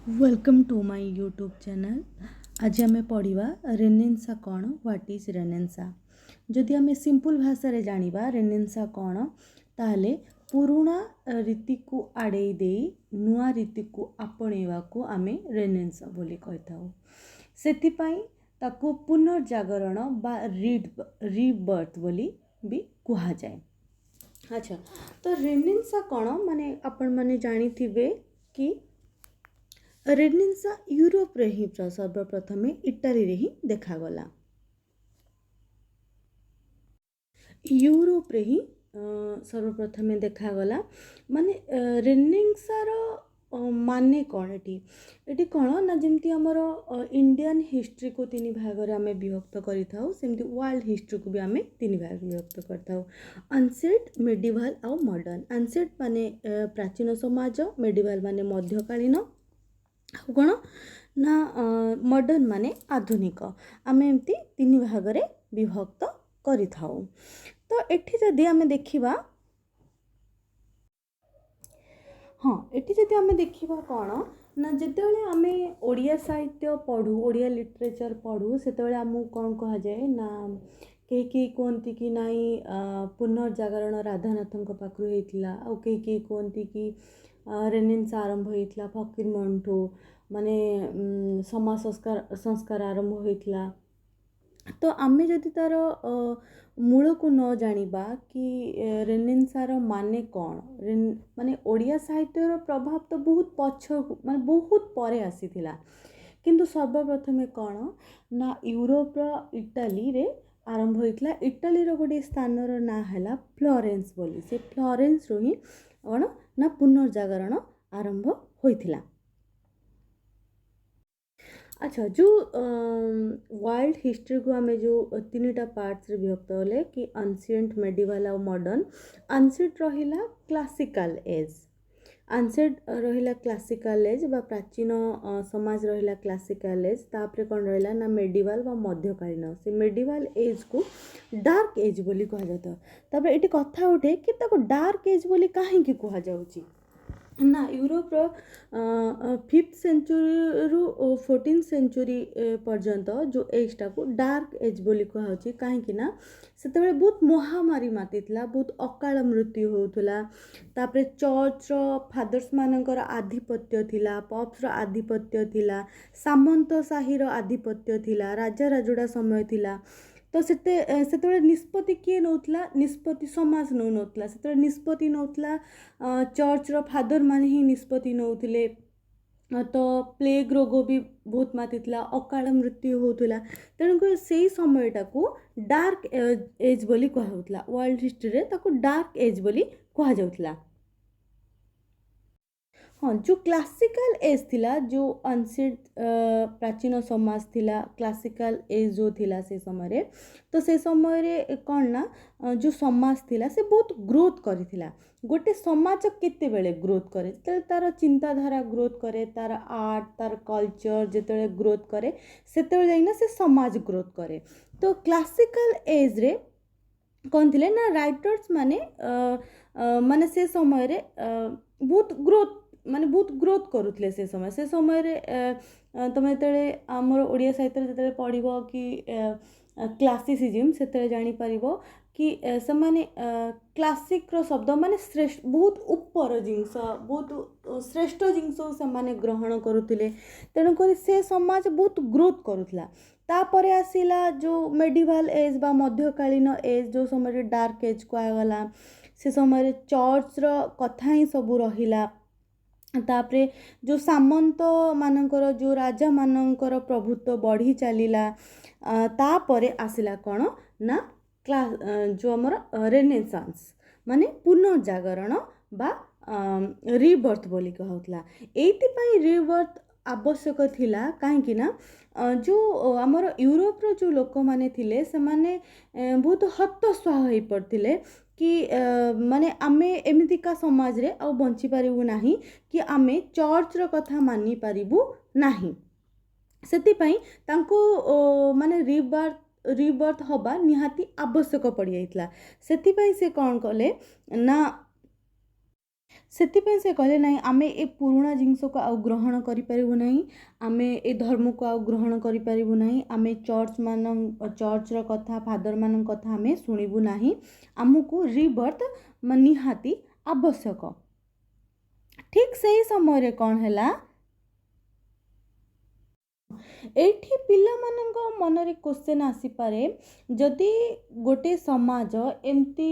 Welcome to my YouTube channel. आज आम पढ़ा रेनेसां कौन, व्हाट इज रेनेसां। जदि आम सिंपल भाषा रे जानिबा रेनेसां कौन ताहले पुराना रीति को आड़े दे नुआ रीति को आपणेवा को आमे रेनेसां बोली कहिथाउ। सेथिपाई ताको पुनर्जागरण बा रीबर्थ बोली भी कहा जाए। अच्छा, तो रेनेसां कौन माने आपण माने जानी थिबे कि रेनेसां यूरोप रे ही सर्वप्रथम इटाली रे ही देखागला। यूरोप रे ही सर्वप्रथम देखागला। माने रेनेसार माने कौन एटी कौन ना जमती आमर इंडियन हिस्ट्री को तीन भाग रे आमे विभक्त करिथाउ, सेमती वर्ल्ड हिस्ट्री को भी आमे तीन भाग विभक्त करथाउ। अनसेट, मेडिवल आ मॉडर्न। अनसेट माने प्राचीन समाज, मेडिवल माने मध्यकालीन, कौन ना मॉडर्न माने आधुनिक। आमे एमती तीन भाग रे विभक्त करिथाउ। तो एठी जदि आमे देखिबा, हाँ एठी जदि आमे देखिबा कौन ना जेतेबेले आमे ओडिया साहित्य पढ़ू, ओडिया लिटरेचर पढ़ू, सेतेबेले आमु कौन कहा जाए ना कई कहती कि नाई पुनर्जागरण राधानाथन पाखु होइतिला, आ कई कहती कि रेनेसां आरंभ होइतिला फकीरमोहन ठू, माने समाज संस्कार आरंभ होइतिला। तो आमे जदि तार मूल को न जानिबा कि रेनेसार माने कौन, माने ओडिया साहित्यर प्रभाव तो बहुत पछ माने बहुत परे आसीथिला, किंतु सर्वप्रथमे कौन ना यूरोप इटाली रे आरंभ होइतिला। इटाली रो गोटे स्थान रो ना हैला फ्लोरेंस बोली। से फ्लोरेंस रो ही कौन ना पुनर्जागरण आरंभ होइतिला। अच्छा, जो वर्ल्ड हिस्ट्री को आमे जो तीनटा पार्ट्स रे विभक्त होले कि एंशिएंट, मेडिवल और मॉडर्न। एंशिएंट रहिला क्लासिकल एज, एंशिएंट रहिला क्लासिकल एज बा प्राचीन समाज रहिला क्लासिकल एज। तापरे कोन रहिला ना मेडिवल बा मध्यकालीन। से मेडिवल एज को डार्क एज बोली कहा जाता। तापरे एटी कथा उठे कि ताको डार्क एज बोली काहे कि कहा जाउची ना यूरोप फिफ्थ सेंचुरी रु 14th सेंचुरी पर्यंत जो एजटा को डार्क एज बोली कहुची। कहीं ना सेतेबेले बहुत महामारी मातिला, बहुत अकाल मृत्यु होउथला। तापरे चर्च रो फादर्स मानकर आधिपत्य थिला, पप्स रो आधिपत्य थिला, सामंत शाही रो आधिपत्य थिला, राजा राजुड़ा समय थिला। तो सेतेबेले निष्पत्ति किए नौतला, निष्पत्ति समाज नौ नौतला, सेतेबेले निष्पत्ति नौतला चर्च रो फादर माने ही निष्पत्ति नौथिले। तो प्लेग रोग भी बहुत मातिला, अकाल मृत्यु होउथला। तेणुक से समयटा को डार्क एज बोली कहुथला। वर्ल्ड हिस्ट्री रे ताको डार्क एज बोली कहा जाउथला। हाँ, जो क्लासिकल एज थिला, जो अनसिड प्राचीन समाज थिला, क्लासिकल एज जो थिला से समय रे, तो से समय रे कौन ना जो समाज थिला से बहुत ग्रोथ करिथिला। गोटे समाज केते बेले ग्रोथ करे जेतेबेले तार चिंताधारा ग्रोथ करे, तार आर्ट, तार कल्चर जेतेबेले ग्रोथ करे, सेतेबेले जाइना से समाज ग्रोथ करे। तो क्लासिकल एज रे कौन थिले ना राइटर्स माने माने से समय रे बहुत ग्रोथ माने बहुत ग्रोथ करुଥିଲେ से समय रे तमे जेतेबेले हमर ओडिया साहित्य जेतेबेले पढ़िबो कि क्लासिसिज्म सेतेबेले जानि परिबो कि समाने क्लासिक रो शब्द माने श्रेष्ठ, बहुत ऊपर जिंस, बहुत श्रेष्ठ जिंस समाने ग्रहण करुଥିଲେ। तेणु करी से समाज बहुत ग्रोथ करुଥିଲା। तापरे आसिला जो मेडिवल एज बा मध्यकालीन एज, जो समय डार्क एज कहगला, से समय चर्च रो कथा ही सब रहिला। तापरे जो सामंत मानकर, जो राजा मानकर प्रभुत्व बढ़ी चलिला। तापरे आसिला कौन ना जो आमर रेनेसांस माने पुनर्जागरण बा रीबर्थ बोली कहउतला। एइतिपाई रीबर्थ आवश्यक थिला कहीं ना जो आमर यूरोप रो जो लोक माने थिले से माने बहुत हतोत्साह होई पड़थिले कि माने आमे एमितिका समाज रे आ बंची पारिबु नाही कि आमे चर्च रो कथा मानि पारिबु नाही। सेतिपाई तांको माने रीबर्थ हबा निहाती आवश्यक पड़ी जाइतला। सेतिपाई से कौन कले ना ସେଥିପାଇଁ ସେ କହିଲେ ନାହିଁ ଆମେ ଏ ପୁରୁଣା ଜିନିଷକୁ ଆଉ ଗ୍ରହଣ କରିପାରିବୁ ନାହିଁ, ଆମେ ଏ ଧର୍ମକୁ ଆଉ ଗ୍ରହଣ କରିପାରିବୁ ନାହିଁ, ଆମେ ଚର୍ଚ୍ଚର କଥା ଫାଦରମାନଙ୍କ କଥା ଆମେ ଶୁଣିବୁ ନାହିଁ, ଆମକୁ ରିବର୍ଥ ନିହାତି ଆବଶ୍ୟକ। ଠିକ୍ ସେହି ସମୟରେ କ'ଣ ହେଲା, ଏଇଠି ପିଲାମାନଙ୍କ ମନରେ କ୍ୱେଶ୍ଚନ୍ ଆସିପାରେ, ଯଦି ଗୋଟେ ସମାଜ ଏମିତି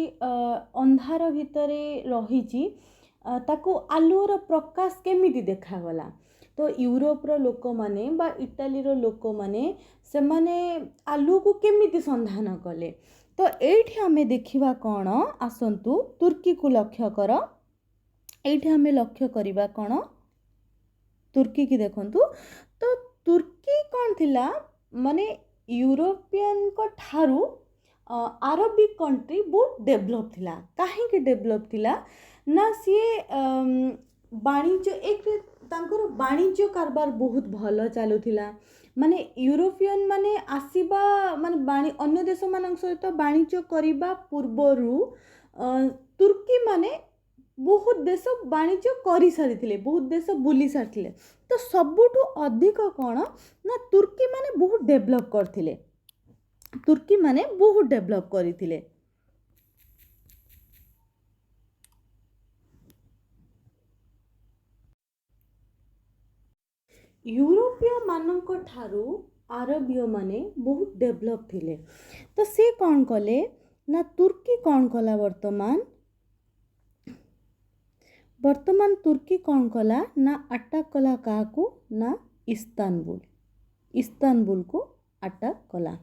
ଅନ୍ଧାର ଭିତରେ ରହିଛି, ତାକୁ ଆଲୁଅର ପ୍ରକାଶ କେମିତି ଦେଖାଗଲା? ତ ୟୁରୋପର ଲୋକମାନେ ବା ଇଟାଲୀର ଲୋକମାନେ ସେମାନେ ଆଲୁଅକୁ କେମିତି ସନ୍ଧାନ କଲେ? ତ ଏଇଠି ଆମେ ଦେଖିବା କ'ଣ, ଆସନ୍ତୁ ତୁର୍କୀକୁ ଲକ୍ଷ୍ୟ କର। ଏଇଠି ଆମେ ଲକ୍ଷ୍ୟ କରିବା କ'ଣ, ତୁର୍କୀକି ଦେଖନ୍ତୁ। ତ ତୁର୍କୀ କ'ଣ ଥିଲା, ମାନେ ୟୁରୋପିଆନଙ୍କ ଠାରୁ ଆରବିକ୍ କଣ୍ଟ୍ରି ବହୁତ ଡେଭଲପ୍ ଥିଲା। କାହିଁକି ଡେଭଲପ୍ ଥିଲା ନା ସିଏ ବାଣିଜ୍ୟ ତାଙ୍କର ବାଣିଜ୍ୟ କାରବାର ବହୁତ ଭଲ ଚାଲୁଥିଲା। ମାନେ ୟୁରୋପିଆନ ମାନେ ଆସିବା ମାନେ ଅନ୍ୟ ଦେଶମାନଙ୍କ ସହିତ ବାଣିଜ୍ୟ କରିବା ପୂର୍ବରୁ ତୁର୍କୀ ମାନେ ବହୁତ ଦେଶ ବାଣିଜ୍ୟ କରିସାରିଥିଲେ, ବହୁତ ଦେଶ ବୁଲି ସାରିଥିଲେ। ତ ସବୁଠୁ ଅଧିକ କ'ଣ ନା ତୁର୍କୀ ମାନେ ବହୁତ ଡେଭଲପ୍ କରିଥିଲେ, ତୁର୍କୀ ମାନେ ବହୁତ ଡେଭଲପ୍ କରିଥିଲେ। ୟୁରୋପୀୟ ମାନଙ୍କ ଠାରୁ ଆରବୀୟ ମାନେ ବହୁତ ଡେଭଲପ୍ ଥିଲେ। ତ ସେ କ'ଣ କଲେ ନା ତୁର୍କୀ କ'ଣ କଲା, ବର୍ତ୍ତମାନ ତୁର୍କୀ କ'ଣ କଲା ନା ଆଟାକ୍ କଲା କାହାକୁ ନା ଇସ୍ତାନବୁଲକୁ ଆଟାକ୍ କଲା।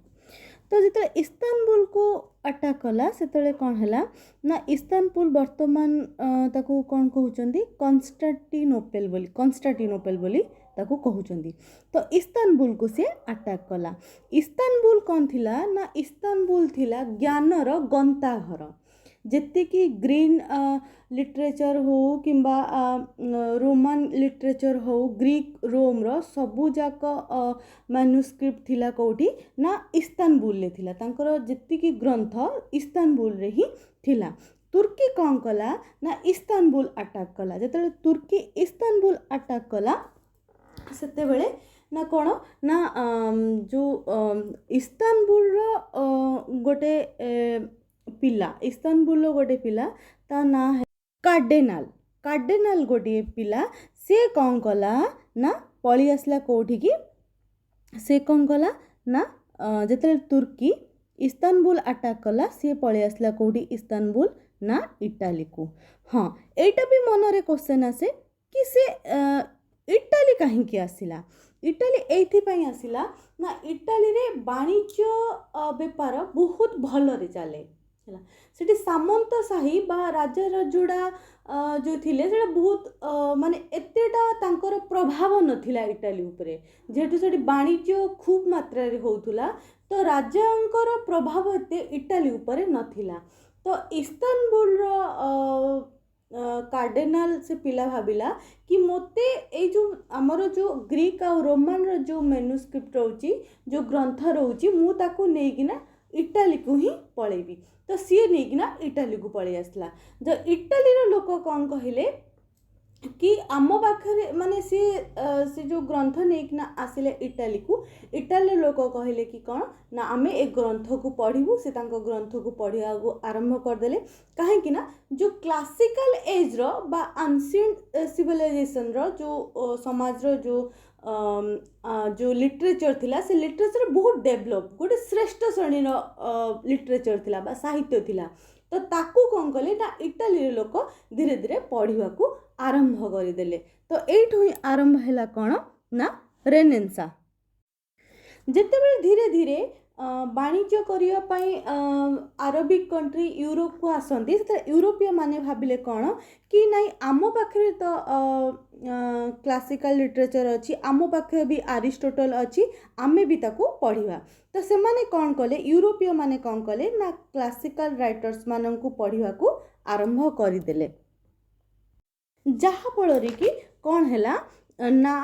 ତ ଯେତେବେଳେ ଇସ୍ତାନବୁଲକୁ ଆଟାକ୍ କଲା ସେତେବେଳେ କ'ଣ ହେଲା ନା ଇସ୍ତାନବୁଲ ବର୍ତ୍ତମାନ ତାକୁ କ'ଣ କହୁଛନ୍ତି କନଷ୍ଟାଣ୍ଟିନୋପେଲ ବୋଲି ତାକୁ କହୁଛନ୍ତି। ତ ଇସ୍ତାନବୁଲକୁ ସେ ଆଟାକ୍ କଲା। ଇସ୍ତାନବୁଲ କ'ଣ ଥିଲା ନା ଇସ୍ତାନବୁଲ ଥିଲା ଜ୍ଞାନର ଗନ୍ତାଘର। ଯେତିକି ଗ୍ରୀନ୍ ଲିଟରେଚର ହଉ କିମ୍ବା ରୋମାନ ଲିଟରେଚର ହଉ, ଗ୍ରୀକ୍ ରୋମର ସବୁଯାକ ମାନୁସ୍କ୍ରିପ୍ଟ ଥିଲା କେଉଁଠି ନା ଇସ୍ତାନବୁଲରେ ଥିଲା। ତାଙ୍କର ଯେତିକି ଗ୍ରନ୍ଥ ଇସ୍ତାନବୁଲରେ ହିଁ ଥିଲା। ତୁର୍କୀ କ'ଣ କଲା ନା ଇସ୍ତାନବୁଲ ଆଟାକ୍ କଲା। ଯେତେବେଳେ ତୁର୍କୀ ଇସ୍ତାନବୁଲ ଆଟାକ୍ କଲା ସେତେବେଳେ ନା କ'ଣ ନା ଯେଉଁ ଇସ୍ତାନବୁଲର ଗୋଟେ ପିଲା ତା ନାଁ କାର୍ଡେନାଲ ଗୋଟିଏ ପିଲା, ସେ କ'ଣ କଲା ନା ପଳେଇ ଆସିଲା କେଉଁଠିକି, ସେ କ'ଣ କଲା ନା ଯେତେବେଳେ ତୁର୍କୀ ଇସ୍ତାନବୁଲ ଆଟାକ୍ କଲା ସିଏ ପଳେଇ ଆସିଲା କେଉଁଠି, ଇସ୍ତାନବୁଲ ନା ଇଟାଲୀକୁ। ହଁ, ଏଇଟା ବି ମନରେ କ୍ୱେଶ୍ଚନ୍ ଆସେ କି ସେ ଇଟାଲୀ କାହିଁକି ଆସିଲା। ଇଟାଲୀ ଏଇଥିପାଇଁ ଆସିଲା ନା ଇଟାଲୀରେ ବାଣିଜ୍ୟ ବେପାର ବହୁତ ଭଲରେ ଚାଲେ ହେଲା। ସେଠି ସାମନ୍ତଶାହୀ ବା ରାଜା ରଜୁଡ଼ା ଯେଉଁ ଥିଲେ ସେଇଟା ବହୁତ ମାନେ ଏତେଟା ତାଙ୍କର ପ୍ରଭାବ ନଥିଲା ଇଟାଲୀ ଉପରେ, ଯେହେତୁ ସେଠି ବାଣିଜ୍ୟ ଖୁବ୍ ମାତ୍ରାରେ ହେଉଥିଲା। ତ ରାଜାଙ୍କର ପ୍ରଭାବ ଏତେ ଇଟାଲୀ ଉପରେ ନଥିଲା। ତ ଇସ୍ତାନବୁଲର କାର୍ଡିନାଲ ସେ ପିଲା ଭାବିଲା କି ମୋତେ ଏଇ ଯେଉଁ ଆମର ଯେଉଁ ଗ୍ରୀକ୍ ଆଉ ରୋମାନର ଯେଉଁ ମ୍ୟାନୁସ୍କ୍ରିପ୍ଟ ରହୁଛି, ଯେଉଁ ଗ୍ରନ୍ଥ ରହୁଛି, ମୁଁ ତାକୁ ନେଇକିନା ଇଟାଲୀକୁ ହିଁ ପଳେଇବି। ତ ସିଏ ନେଇକିନା ଇଟାଲୀକୁ ପଳେଇ ଆସିଲା। ତ ଇଟାଲୀର ଲୋକ କ'ଣ କହିଲେ କି ଆମ ପାଖରେ ମାନେ ସେ ଯେଉଁ ଗ୍ରନ୍ଥ ନେଇକିନା ଆସିଲେ ଇଟାଲୀକୁ, ଇଟାଲୀର ଲୋକ କହିଲେ କି କ'ଣ ନା ଆମେ ଏ ଗ୍ରନ୍ଥକୁ ପଢ଼ିବୁ। ସେ ତାଙ୍କ ଗ୍ରନ୍ଥକୁ ପଢ଼ିବାକୁ ଆରମ୍ଭ କରିଦେଲେ। କାହିଁକି ନା ଯେଉଁ କ୍ଲାସିକାଲ ଏଜ୍ର ବା ଆନ୍ସିଏଣ୍ଟ ସିଭିଲାଇଜେସନର ଯେଉଁ ସମାଜର ଯେଉଁ ଲିଟରେଚର ଥିଲା, ସେ ଲିଟରେଚର ବହୁତ ଡେଭଲପ୍, ଗୋଟେ ଶ୍ରେଷ୍ଠ ଶ୍ରେଣୀର ଲିଟରେଚର ଥିଲା ବା ସାହିତ୍ୟ ଥିଲା। ତ ତାକୁ କ'ଣ କଲେ ନା ଇଟାଲୀର ଲୋକ ଧୀରେ ଧୀରେ ପଢ଼ିବାକୁ ଆରମ୍ଭ କରିଦେଲେ। ତ ଏଇଠୁ ହିଁ ଆରମ୍ଭ ହେଲା କ'ଣ ନା ରେନେସାଁ। ଯେତେବେଳେ ଧୀରେ ଧୀରେ ବାଣିଜ୍ୟ କରିବା ପାଇଁ ଆରବିକ୍ କଣ୍ଟ୍ରି ୟୁରୋପକୁ ଆସନ୍ତି, ସେତେବେଳେ ୟୁରୋପୀୟ ମାନେ ଭାବିଲେ କ'ଣ କି ନାଇଁ ଆମ ପାଖରେ ତ କ୍ଲାସିକାଲ ଲିଟରେଚର ଅଛି, ଆମ ପାଖରେ ବି ଆରିଷ୍ଟୋଟଲ ଅଛି, ଆମେ ବି ତାକୁ ପଢ଼ିବା। ତ ସେମାନେ କ'ଣ କଲେ, ୟୁରୋପୀୟ ମାନେ କ'ଣ କଲେ ନା କ୍ଲାସିକାଲ ରାଇଟର୍ସ ମାନଙ୍କୁ ପଢ଼ିବାକୁ ଆରମ୍ଭ କରିଦେଲେ। ଯାହାଫଳରେ କି କ'ଣ ହେଲା ନା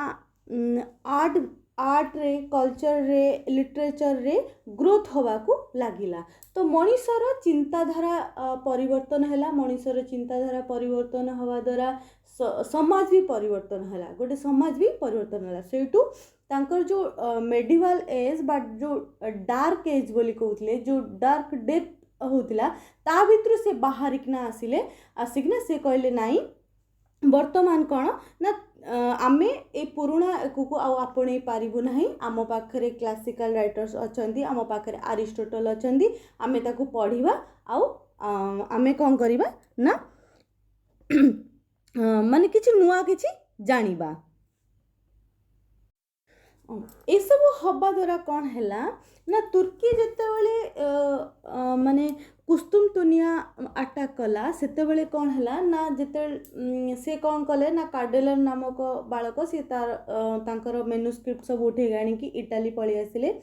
आर्ट रे कल्चर रे लिटरेचर रे ग्रोथ होवा को लागिला। तो मनीषर चिंताधारा परिवर्तन है, मनीषर चिंताधारा परिवर्तन हवा द्वारा समाज भी परिवर्तन है, गोटे समाज भी परिवर्तन है। सेठू तांकर जो मेडिवल एज बा जो डार्क एज बोली कहते, जो डार्क डेथ होतिला ता भितर से बाहरिकना आसिले, आसिकना से कहले नाई वर्तमान कौन ना आमे ए पुराणा को आपणे पारिबु नाही, आम पाखरे क्लासिकल राइटर्स अछंती, आम पाखरे अरिस्टोटल अछंती, आमे ताकू पढ़िबा आउ आमे कौन करिबा ना माने किछि नुआ किछि जानिबा। ए सब हवा द्वारा कौन हैला ना तुर्की जिते माने कुस्तुमतुनिया अटैक कला सेते कौन हैला ना जिते से कौन कले ना कार्डेलर नामक बालक सी तार तांकर मेनुस्क्रिप्ट सब उठे आनी कि इटाली पळी आसिले।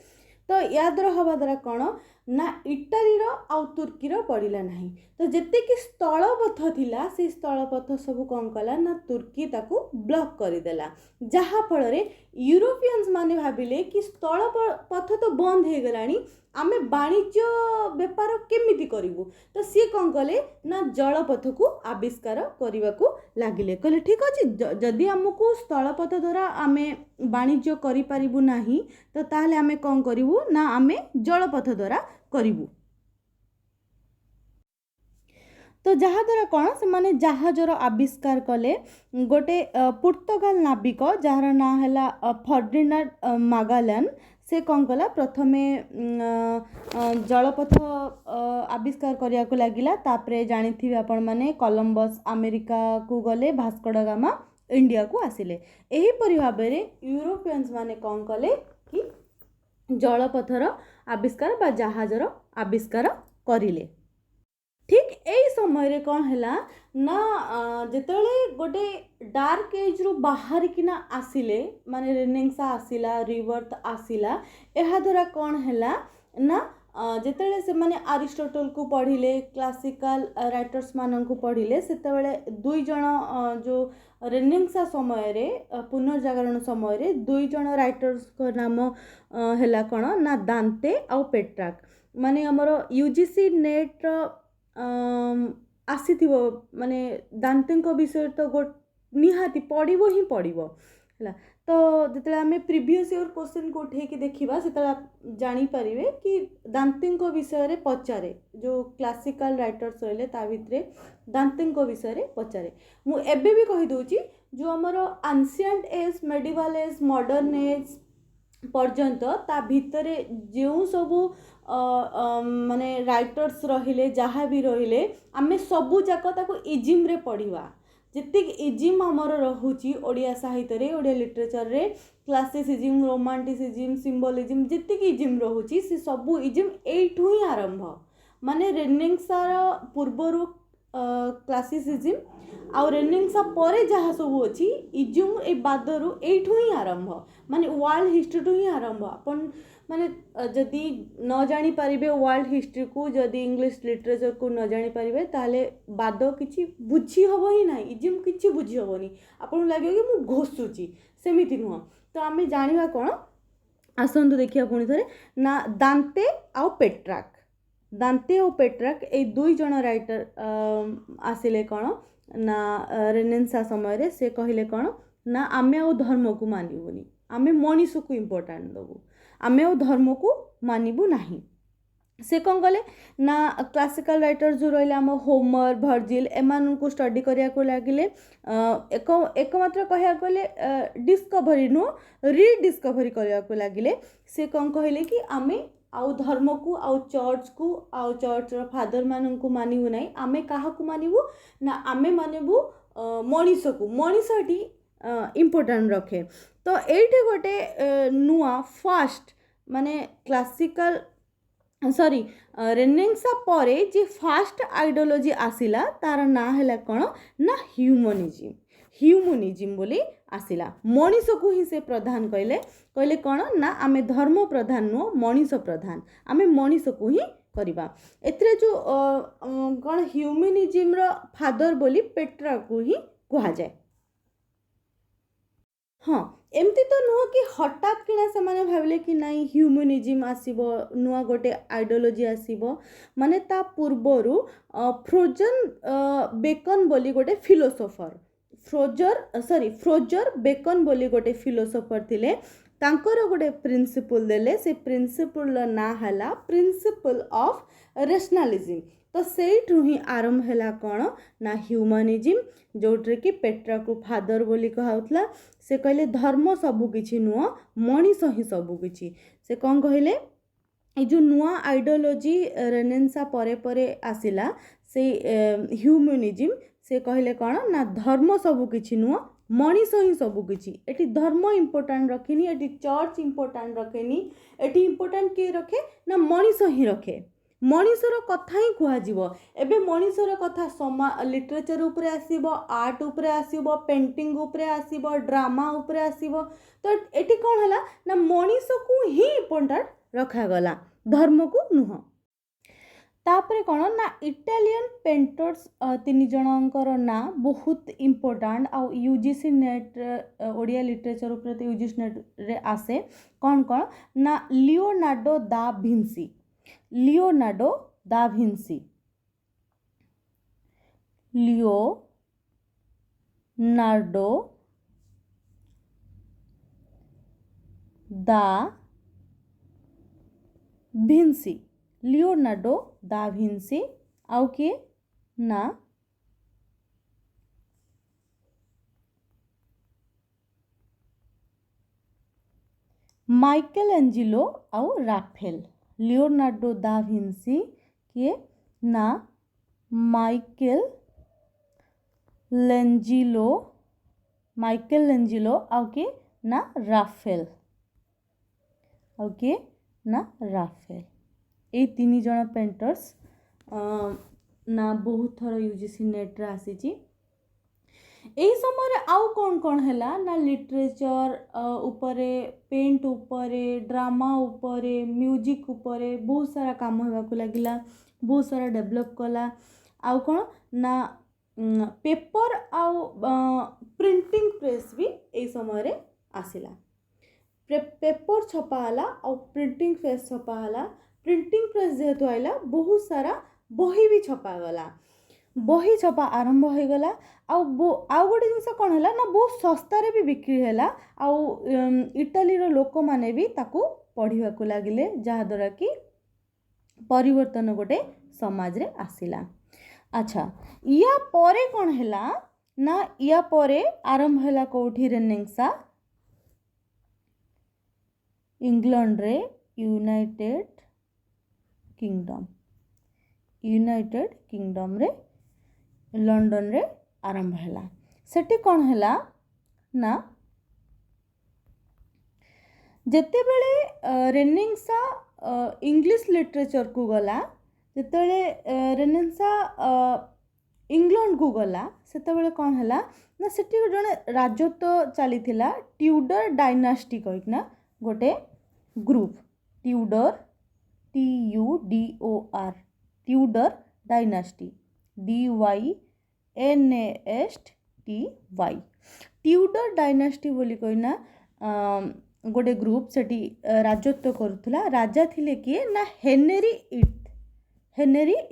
तो या द्वारा हवा द्वारा कौन ना इटालीर आउ तुर्कीर पड़िला नहीं। तो जिते कि स्थलपथ थिला से स्थलपथ सब कौन कला ना तुर्की ताकू ब्लॉक करदेला, जहा फल यूरोपियंस माने भाविले कि स्थलपथ तो बंद हो गलानी, आमे वाणिज्य व्यापार केमिति करिवु। तो सी कौन कले ना जलपथ को आविष्कार करने को लगिले, कहले ठीक अच्छे जदि आमको स्थलपथ द्वारा आमे वाणिज्य करि परिबु नाही तो ताहले आमे कौन करिवु ना आमे जलपथ द्वारा करिवु। तो जहा द्वारा कौन से माने जहाजर आविष्कार कले, गोटे पुर्तगाल नाविक जार ना है फर्डिनांड मागालन, से कौन कला प्रथमे जलपथ आविष्कार करने को लगिला। तापरे जानी आपण माने कोलंबस अमेरिका को गले, भास्को दा गामा इंडिया को आसिले। एही परि भाबरे यूरोपियंस माने कौन कले कि जलपथर आविष्कार बा जहाजर आविष्कार करिले। ठीक यही समय कौन है ना जितेबाला गोटे डार्क एज रु बाहर किना आसिले, माने रेनेसां आसिला, रिबर्थ आसिला, यह द्वारा कौन है ना जितेबाला से माने अरिस्टोटल को पढ़िले, क्लासिकल राइटर्स मान को पढ़िले, सेतेबाला दुई जण जो रेनेसां समय रे पुनर्जागरण समय रे दुई जण राइटर्स को नाम है कौन ना दांते आउ पेट्राक। माने हमर यूजीसी नेट आसीथिबो माने दांतेंको विषय तो निहाती पढ़िबो ही पढ़िबो हैला। तो जिते आमे प्रीवियस ईयर क्वेश्चन को उठे देखा से जानी पारिबे कि दांतेंको विषय रे पचारे, जो क्लासिकल राइटर्स रहिले ता भितरे दांतेंको विषय रे पचारे। मु एबे भी कहि दोची जो हमर ancient age, medieval age, modern age पर्यंत ता भितरे जो सबू माने राइटर्स रहिले जहाँ भी रहिले आमे सबू जाक ताको इजिम रे पढ़िबा। जितक इजिम आमर रहुची ओडिया साहित्य रे, ओडिया लिटरेचर रे, क्लासिसिज्म, रोमांटिसिज्म, सिंबलिज्म जितक इजिम रहुची से सबू इजिम एठू ही आरंभ। माने रेनेसांर पूर्वरु क्लासिसिज्म आउ रेनेसां परे जहाँ सब अच्छी इजिम ए बादरु एठू ही आरंभ, माने वर्ल्ड हिस्ट्री टू ही आरंभ। अपन माने जदि न जानी पारिबे वर्ल्ड हिस्ट्री को, जदि इंग्लिश लिटरेचर को न जानी पारिबे ताले बाद किछि बुझी हबो ही नाही, इजिम किछि बुझी हबोनी, आपन लागे कि मु घोसुची, सेमिति नुह। तो आमे जानिबा कोन, आसंतु देखिया पुणी थरे ना दांते आउ पेट्राक, दांते और पेट्राक ए दुई जण राइटर आसिले कौन ना रेनेसां समय रे। से कहले कौन ना आमे आ धर्म को मानिबुनी, आमे मनीष को इम्पोर्टेंट देबू, आमे आ धर्म को मानिबू नाही। से कौन कले ना क्लासिकल राइटर जो रहिले आम होमर, भर्जिल एमान को स्टडी करिया को लागिले। एकमात्र कहया गले डिस्कवरी नु रीडिस्कवरी करिया को लागिले। से कौन कहले कि आमे आउ धर्म को आउ चर्च फादर मान को मानिबू नहीं, आमे काहा को मानिबू ना आमे मानिबू मनीष को, मनीषटी इम्पोर्टेंट रखे। तो एठी गोटे नुआ फास्ट माने क्लासिकल सॉरी रेनेसां परे जे फास्ट आइडियोलॉजी आसिला तार ना हैला कौन ना ह्यूमनिज्म, ह्यूमनिज्म बोली आसिला। मनीष को ही से प्रधान कहले, कहले कौन ना आमे धर्म प्रधान नुह, मनीष प्रधान, आमे मनीष को ही करबा। एथरे जो कौन ह्यूमनिज्म रो फादर बोली पेट्रा को ही कहा जाए। हाँ, एमती तो नुह कि हठात किना से माने भाविले कि नहीं ह्यूमनिज्म आसीबो नुआ गोटे आइडियोलॉजी आसीबो माने ता पूर्वरु फ्रोजन बेकन बोली गोटे फिलोसोफर फ्रोजर बेकन बोली गोटे फिलोसोफर थिले तांकर गोटे प्रिंसिपल देले से प्रिंसिपल ना हला प्रिंसिपल ऑफ रेशनलिज्म तो सेठू ही आरंभ हैला कौन ना ह्यूमनिज्म जोट्रे कि पेट्रा को फादर बोली कहाउतला से कहले धर्म सबु किछि नुह मनीष ही सबु किछि से कौन कहले ये जो नुआ आइडियोलॉजी रेनेसां परे परे आसिला से ह्यूमनिज्म से कहले कौन ना धर्म सबु किछि नुह मनीष ही सबु किछि एटी धर्म इम्पोर्टेंट रखेनी एटी चर्च इम्पोर्टेंट रखेनी एटी इम्पोर्टेंट के रखे ना मनीष ही रखे मनीषर कथा ही कुहाଯିव एबे मनीषर कथा समा लिटरेचर उपरे आसीबो आर्ट उपरे आसीबो पेंटिंग उपरे आसीबो ड्रामा उपरे आसीबो तो एटी कौन हला ना मनीष को ही इम्पोर्टेंट रखा गला धर्म को नुह तापरे कौन ना इटालियन पेंटर्स तीन जनकर ना बहुत इम्पोर्टेंट आउ यूजीसी नेट ओडिया लिटरेचर उपरे यूजीसी नेट रे आसे कौन कौन ना Leonardo da Vinci Leonardo da Vinci Leonardo da Vinci Leonardo da Vinci आउ के ना माइकल एंजिलो आउ राफेल लियोनार्डो दा विंसी के ना माइकल लेंजिलो आउ के ना राफेल ए तीन जन पेंटर्स ना बहुत थर यूजीसी नेट रे आसीची एही समय आउ कौन कौन हैला ना लिटरेचर उपरे पेंट उपरे ड्रामा उपरे म्यूजिक उपरे बहुत सारा काम होगा लगिला बहुत सारा डेवलप कला आउ कौन ना पेपर आउ प्रिंटिंग प्रेस भी ए समय रे आसिला पेपर छपा हला और प्रिंटिंग प्रेस छपा हला प्रिंटिंग प्रेस जेहेतु आइला बहुत सारा बही भी छपा गला बही छपा आरंभ हो गला आउ गोटे जिनस कौन है ना बहुत सस्तार भी बिक्री है आउ इटालीर लोक माने भी ताकू पढ़ा को लगिले जहाद्वारा कि परिवर्तन गोटे समाज रे आसिला अच्छा या परे कौन है ना या परे आरंभ है कौटी रेनेसां इंग्लैंड रे यूनाइटेड किंगडम रे लंडन रे आरंभ हैला सेठी कौन हैला ना जेते बेले रेनेसां इंग्लिश लिटरेचर को गला जेते बेले रेनेसां इंग्लैंड को गला सेते बेले कौन हैला ना सेठी जने राजत्व चली थिला ट्यूडर डायनास्टी कहिकना गोटे group Tudor TUDOR Tudor dynasty DYNASTY Tudor dynasty बोली कहना गोटे ग्रुप सेठी राजत्व करुला राजा थिले किए ना हेनरी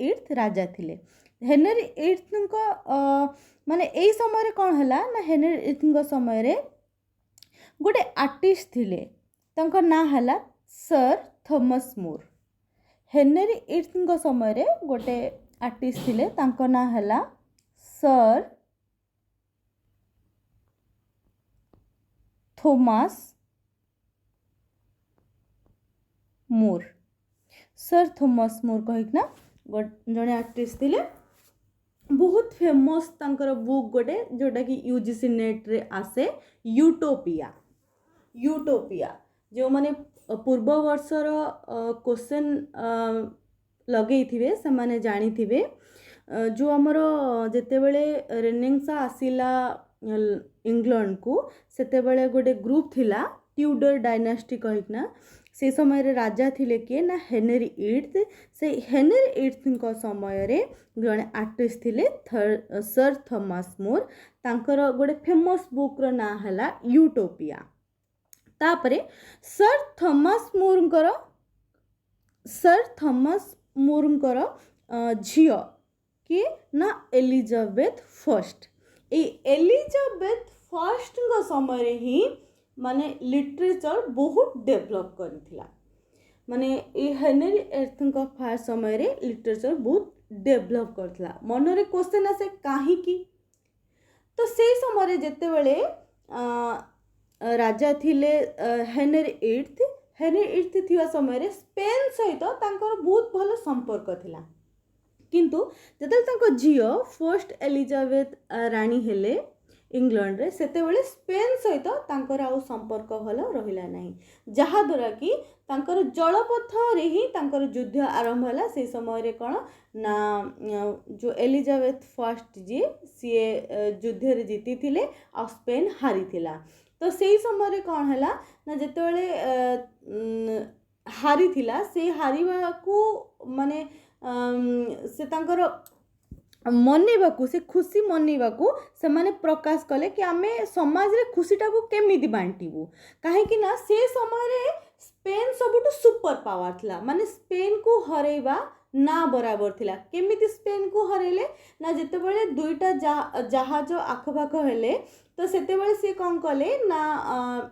इर्थ राजा थिले हेनरी इर्थ माने एई समय रे कौन हैला ना हेनरी इर्थ समय रे गोटे आर्टिस्ट थिले तांको ना हैला sir Thomas More Henry earth समय रे गोटे आर्टिस्ट थिले तांको ना हैला सर थॉमस मोर कहिकना जड़े आर्टिस्ट थिले बहुत फेमस तांकर बुक गोटे जोटा कि यूजीसी नेट रे आसे यूटोपिया जो माने पूर्व वर्षर क्वेश्चन लगे थे से माने जानी थे जो आमर जेते बेले रेनेसां आसिला इंग्लैंड को सेते बेले गोटे ग्रुप थिला ट्यूडर डायनास्टी कहिकना से समय रे राजा थिले किए ना हेनरी इर्थ से हेनरी इर्थ समय रे जड़े आर्टिस्ट थिले सर थॉमस मोर तांकर गोटे फेमस बुक रो ना हला यूटोपिया तापरे सर थॉमस मोरଙ୍କର झियो किए ना एलिजाबेथ फर्स्ट। ए एलिजाबेथ फर्स्ट समय ही माने लिटरेचर बहुत डेभलप करथिला। माने ए हेनरी एट्थ फास्ट समय रे लिटरेचर बहुत डेभलप करथिला। मनरे क्वेश्चन आसे काहे की, तो से समय जेते बेले राजा थिले हेनरी एट्थ थिवा समय स्पेन सहित तांकर बहुत भल संपर्क थिला। किंतु जेते तांको झियो फर्स्ट एलिजाबेथ रानी हेले इंग्लैंड रे सेते बेले स्पेन सहित तांकर आउ संपर्क भल रहिला नाही, जहा द्वारा कि तांकर जलपथ रे ही तांकर युद्ध आरंभ होला। से समय रे कोन ना जो एलिजाबेथ फर्स्ट जी सी युद्ध रे जीती थिले आ स्पेन हारी थिला। तो से समय रे कोन हला ना जेते बेले हारी थिला से हारिबा को माने से तांकर मनेबाकू से खुशी मनेबाकू से माने प्रकाश कले कि आमे समाज रे खुशीटा को केमिति बांटिबू, काहे कि ना से समय रे स्पेन सबुटु सुपर पावर थिला। माने स्पेन को हरेबा ना बराबर थिला। केमिति स्पेन को हरेले ना जेते बेले दुईटा जहाज आखपाख हेले तो सेते बेले से कोन कले ना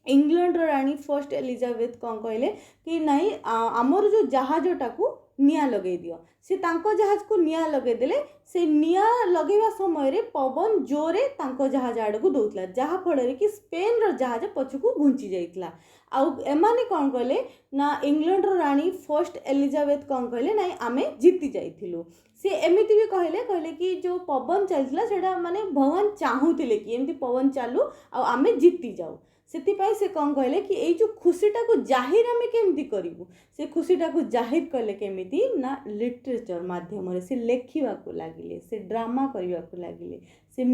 इंग्लैंड रानी फर्स्ट एलिजाबेथ कौन कहले कि नहीं आमर जो जहाजटा को निया लगे दियो। से तांको जहाज को निया लगे देले, से निया लगेवा समय रे पवन जोरे तांको जहाज आड़ को दौतला, जहा फल कि स्पेन रो जहाज पछकू घुंची जाइतला। आउ एमाने कौन कहले ना इंग्लैंड रानी फर्स्ट एलिजाबेथ कौन कहले नहीं आमे जीती जाइथिलु। से एमिति भी कहले कि जो पवन चलथिला सेटा माने भगवान चाहूतिले कि एमती पवन चालू आ आमे जीती जाऊ। से से कौन कहले कि ये जो खुशीटा को जाहिर आमे केमती करिवु, से खुशीटा को जाहिर कले केमिति ना लिटरेचर माध्यम रे से लेखिबा को लागिले, से ड्रामा करिबा को लागिले, से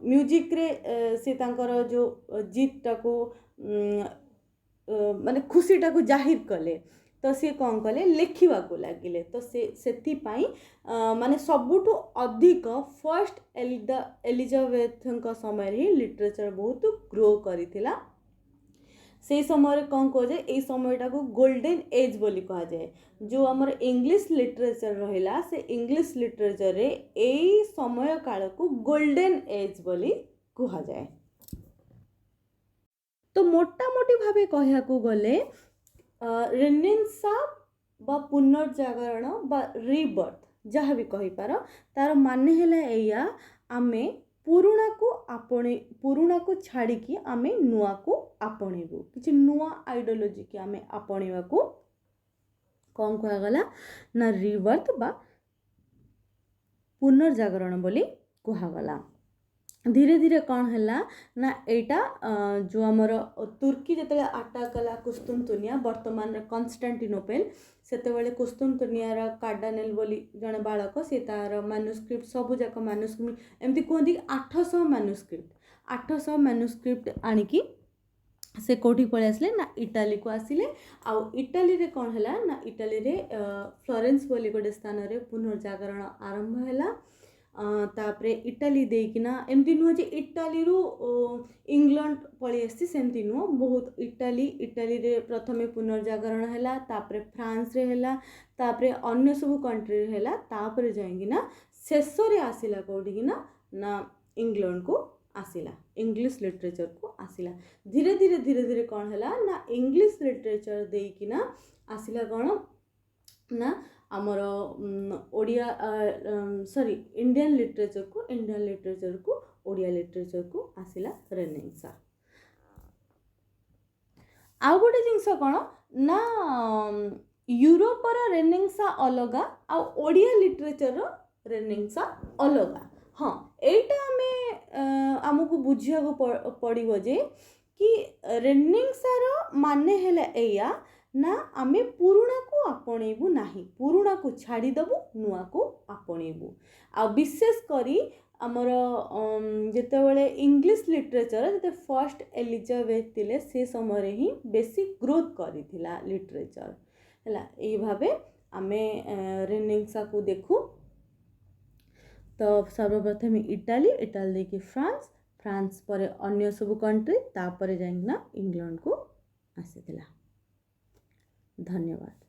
म्यूजिक रे से तांकर जो जीतटा को माने खुशीटा को जाहिर कले। तो सी कौन कले लेखिबा को लागिले। तो से माने सबुठु अधिक फर्स्ट एलिजाबेथ समय ही लिटरेचर बहुत ग्रो करिथिला। से समय कौन कह जाए ए समयटा को गोल्डन एज बोली कहा जाए। जो हमर इंग्लिश लिटरेचर रहिला से इंग्लिश लिटरेचर रे ए समय काल को गोल्डन एज बोली कहा जाए। तो मोटा मोटी भावे कहया को गले रेनेसां बा पुनर्जागरण बा रिबर्थ जहाँ भी कही पार तार माने हेला एया आमे पुरुणा को छाड़ी की आमे नुआ को आपणेबू, किछि नुआ आइडियोलॉजी की आमे आपणेबा को कौन कहा गला ना रिबर्थ बा पुनर्जागरण बोली कहा गला। धीरे धीरे कौन हैला ना एटा जो आमर तुर्की जते अटैक कला कुस्तुनतुनिया वर्तमान कन्स्टांटिनोपल सेते बेले कुस्तुनतुनियार कार्डानेल बोली जने बालक से तार मैन्युस्क्रिप्ट सबु जाक मैन्युस्क्रिप्ट एमती कहती 800 मैन्युस्क्रिप्ट आनिकी से कोठी पळे आसले ना इटाली को आसिले। आउ इटाली रे कौन हैला ना इटाली रे फ्लोरेंस बोली गोटे स्थान रे पुनर्जागरण आरंभ हैला। तापरे इटाली देकिना एमती नुह जे इटाली रू इंग्लैंड पळी आसी सेमती नुह बहुत इटाली रे प्रथमे पुनर्जागरण हैला, तापरे फ्रांस रे हैला, तापरे अन्य सब कंट्री रे हैला, तापरे जाइकिना शेष रे आसिला कोडिकिना ना इंग्लैंड को आसिला, इंग्लिश लिटरेचर को आसिला। धीरे धीरे कौन हैला ना इंग्लिश लिटरेचर देकिना आसिला कौन ना आमर ओडिया इंडियन लिटरेचर को ओडिया लिटरेचर को आसिला रेनेसां। आउ गोटे जिनस कौन ना यूरोपर रेनेसां अलगा आ ओडिया लिटरेचर रेनेसां अलगा। हाँ एटा आमे आमको बुझिया को पड़िबो जे कि रेनेसां माने हेला एया ना आमे पुरुणा को आपणेबू नाही, पुरुणा को छाड़ी दबू नुआ को आपणेबू। आ विशेष करी आमर जेते बेले इंग्लिश लिटरेचर जेते फर्स्ट एलिजाबेथ थिले से समय ही बेसी ग्रोथ करिथिला लिटरेचर हैला। एई भाबे आमे रेनेसां को देखू। तो सर्वप्रथम इटाली देखी फ्रांस, फ्रांस पर अन्य सब कंट्री तापर जाइना इंग्लैंड को आसीथिला। धन्यवाद।